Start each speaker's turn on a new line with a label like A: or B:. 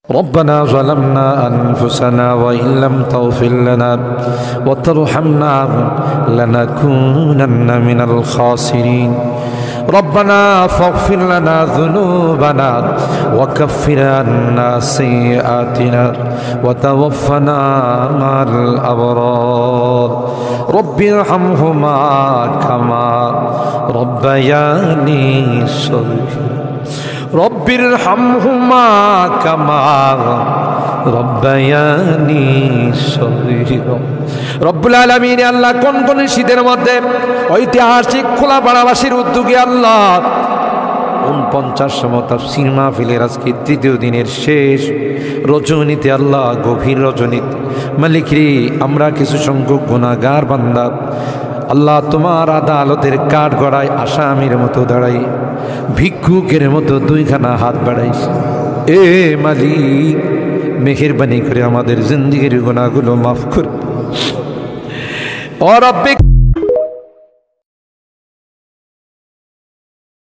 A: ربنا ظلمنا أنفسنا وإن لم تغفر لنا وترحمنا لنكونن من الخاسرين ربنا فاغفر لنا ذنوبنا وكفر عنا سيئاتنا وتوفنا مع الأبرار رب ارحمهما كما ربياني صغيرا رب ارحمهما كما ربياني صغيرا রব্বুল আলামিন আল্লাহ কোন কোন শীতের মধ্যে ঐতিহাসিক খোলাপাড়াবাসীর উদ্যোগে আল্লাহ 49তম তাফসীর মাহফিলের আজকে তৃতীয় দিনের শেষ রজনীতে আল্লাহ গভীর রজনীতে মালিক রে আমরা কিছু সংখ্যক গুনাহগার বান্দা আল্লাহ তোমার আদালতের কাঠ গড়ায় আসামির মতো দাঁড়াই ভিক্ষুকের মতো দুইখানা হাত বাড়াইছে এ মালিক মেহেরবানি করে আমাদের জিন্দেগির গুনাহগুলো মাফ কর ও রব্বিক